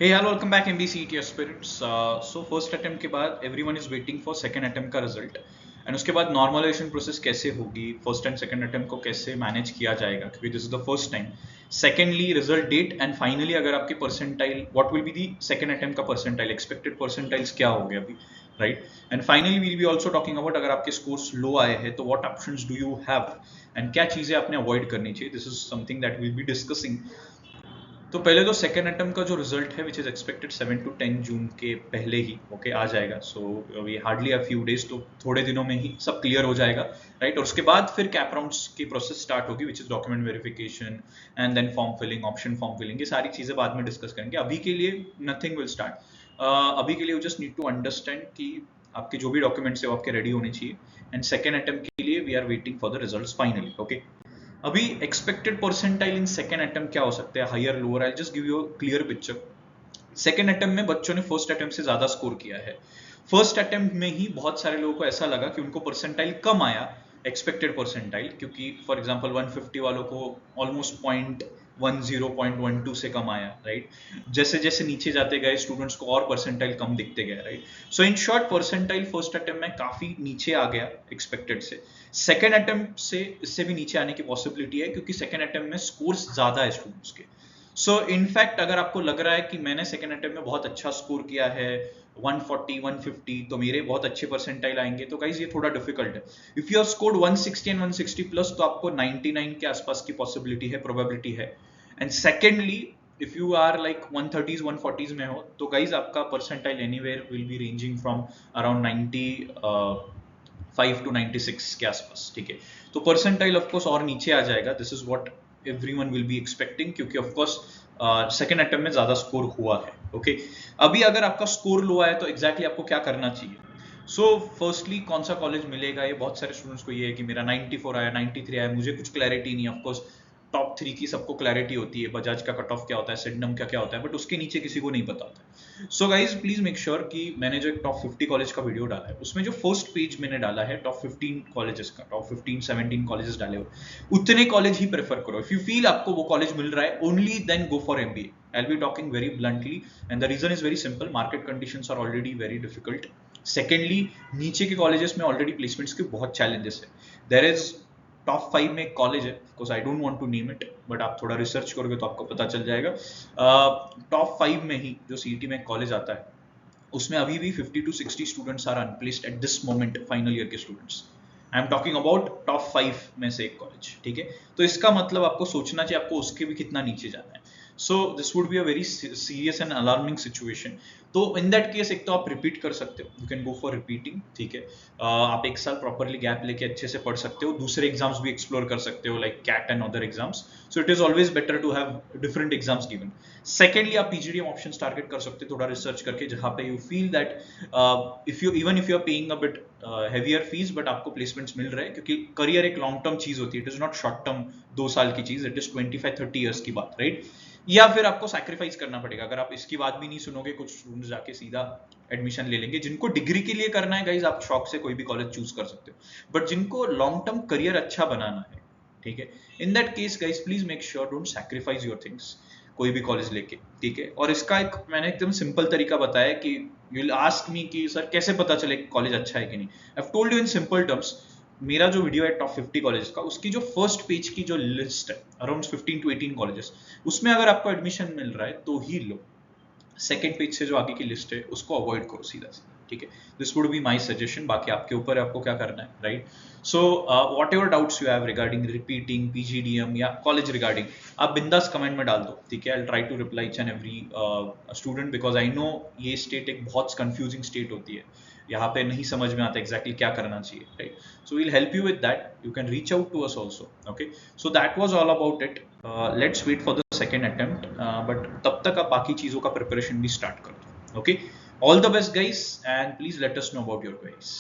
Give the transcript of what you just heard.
Hey, hello, welcome back MBCET aspirants. So first attempt के बाद everyone is waiting for second attempt का result. And उसके बाद normalization process कैसे होगी, first and second attempt को कैसे manage किया जाएगा, क्योंकि this is the first time. Secondly, result date and finally अगर आपके percentile, what will be the second attempt का percentile, expected percentiles क्या हो गए अभी, right? And finally we'll be also talking about अगर आपके scores low आए हैं तो what options do you have and क्या चीजें आपने avoid करनी चाहिए. This is something that we'll be discussing. तो पहले तो सेकेंड अटेम्प्ट का जो रिजल्ट है which is expected 7 to 10 June के पहले ही ओके आ जाएगा. So we hardly a few days, तो थोड़े दिनों में ही सब क्लियर हो जाएगा, राइट. और उसके बाद फिर कैप राउंड्स की प्रोसेस स्टार्ट होगी which is document verification and then form filling, option form filling. ये सारी चीजें बाद में डिस्कस करेंगे. अभी के लिए नथिंग विल स्टार्ट. अभी के लिए you just need to understand कि आपके जो भी डॉक्यूमेंट्स है वो आपके रेडी होने चाहिए. एंड सेकेंड अटेम्प्ट के लिए we are waiting for the results finally. Okay, अभी expected percentile in second attempt क्या हो सकते हैं, higher lower. I just give you a clear picture. Second attempt में बच्चों ने फर्स्ट अटेम्प्ट से ज्यादा स्कोर किया है. फर्स्ट अटेम्प्ट में ही बहुत सारे लोगों को ऐसा लगा कि उनको परसेंटाइल कम आया एक्सपेक्टेड परसेंटाइल, क्योंकि फॉर एग्जांपल 150 वालों को ऑलमोस्ट 0.12 से कम आया, राइट. जैसे जैसे नीचे जाते गए स्टूडेंट्स को और परसेंटाइल कम दिखते गए, right. So in short percentile first attempt में काफी नीचे आ गया एक्सपेक्टेड से. सेकेंड अटेम्प्ट से इससे भी नीचे आने की पॉसिबिलिटी है, क्योंकि सेकेंड अटेम्प्ट में स्कोर्स ज्यादा है स्टूडेंट्स के. सो इनफैक्ट अगर आपको लग रहा है कि मैंने सेकेंड अटेम्प्ट में बहुत अच्छा स्कोर किया है 140 150, तो मेरे बहुत अच्छे परसेंटाइल आएंगे, तो गाइज ये थोड़ा डिफिकल्ट है. If you have scored 160 and 160 plus, तो आपको 99 के आसपास की पॉसिबिलिटी है, प्रोबेबिलिटी है. And secondly, if you are like 130s 140s में हो, तो गाइज आपका percentile anywhere will be ranging from around 95 to 96 के आसपास, ठीक है. तो परसेंटाइल ऑफकोर्स और नीचे आ जाएगा. This is what everyone will be expecting, क्योंकि ऑफकोर्स सेकेंड अटेम्प्ट में ज्यादा स्कोर हुआ है. ओके, अभी अगर आपका स्कोर लो आया तो एग्जैक्टली आपको क्या करना चाहिए. सो फर्स्टली कौन सा कॉलेज मिलेगा, ये बहुत सारे स्टूडेंट्स को ये है कि मेरा 94 आया 93 आया, मुझे कुछ क्लैरिटी नहीं है. ऑफकोर्स टॉप 3 की सबको क्लैरिटी होती है, बजाज का कट ऑफ क्या होता है, सिडनम का क्या होता है, बट उसके नीचे किसी को नहीं पता होता है. So guys please make sure कि मैंने जो एक टॉप 50 कॉलेज का वीडियो डाला है, उसमें जो फर्स्ट पेज मैंने डाला है टॉप 15 कॉलेजेस का, टॉप 15-17 कॉलेजेस डाले हो, उतने कॉलेज ही प्रेफर करो. इफ यू फील आपको वो कॉलेज मिल रहा है, only then go for MBA. I'll be talking very bluntly, and the reason is very simple. Market conditions are already very difficult. Secondly, नीचे के कॉलेजेस में ऑलरेडी प्लेसमेंट्स के बहुत चैलेंजेस है. देयर इज टॉप 5 में एक कॉलेज है, of course I don't want to name it, but आप थोड़ा रिसर्च करोगे तो आपको पता चल जाएगा. टॉप 5 में ही जो सीईटी में एक कॉलेज आता है, उसमें अभी भी 50 to 60 students are unplaced at this moment, final year के students. I am talking about top 5 में से एक कॉलेज, ठीक है. तो इसका मतलब आपको सोचना चाहिए आपको उसके भी कितना नीचे जाना है. So this would be a very serious and alarming situation. तो इन दैट केस एक तो आप रिपीट कर सकते हो, you can go for repeating, ठीक है. आप एक साल प्रॉपरली गैप लेके अच्छे से पढ़ सकते हो, दूसरे एग्जाम्स भी एक्सप्लोर कर सकते हो like CAT and other exams. So it is always better to have different exams given. Secondly, आप पीजीडीएम ऑप्शन टारगेट कर सकते हो थोड़ा रिसर्च करके, जहां पे you feel that if you are paying a bit heavier fees, but आपको placements मिल रहे हैं, क्योंकि करियर एक लॉन्ग टर्म चीज होती है. It is not short term 2 साल की चीज, इट इज 25-30 ईयर्स की बात, राइट. या फिर आपको सैक्रिफाइस करना पड़ेगा. अगर आप इसकी बात भी नहीं सुनोगे, कुछ स्टूडेंट्स जाके सीधा एडमिशन ले लेंगे. जिनको डिग्री के लिए करना है गाइज, आप शौक से कोई भी कॉलेज चूज कर सकते हो, बट जिनको लॉन्ग टर्म करियर अच्छा बनाना है, ठीक है, in that case guys please make sure don't sacrifice your things कोई भी कॉलेज लेके, ठीक है. और इसका एक मैंने एकदम सिंपल तरीका बताया कि यू विल आस्क मी कि सर कैसे पता चले कॉलेज अच्छा है कि नहीं. I have told you in simple terms. मेरा जो वीडियो है टॉप 50 कॉलेज का, उसकी जो फर्स्ट पेज की जो लिस्ट है अराउंड 15 to 18 कॉलेजेस, उसमें अगर आपको एडमिशन मिल रहा है तो ही लो. सेकेंड पेज से जो आगे की लिस्ट है उसको अवॉइड करो सीधा सीधा, ठीक है. This would be my suggestion. बाकी आपके ऊपर है आपको क्या करना है, right. So whatever doubts you have regarding repeating, PGDM या कॉलेज रिगार्डिंग, आप बिंदास कमेंट में डाल दो, ठीक है. I will try to reply each and every student, because I know ये स्टेट एक बहुत कंफ्यूजिंग स्टेट होती है. यहाँ पे नहीं समझ में आता एग्जैक्टली क्या करना चाहिए, right. So we'll help you with that. You can reach out to us also. Okay, so that was all about it. Let's wait for the second attempt, but तब तक आप बाकी चीजों का प्रिपरेशन भी स्टार्ट कर दो. Okay, all the best guys, and please let us know about your queries.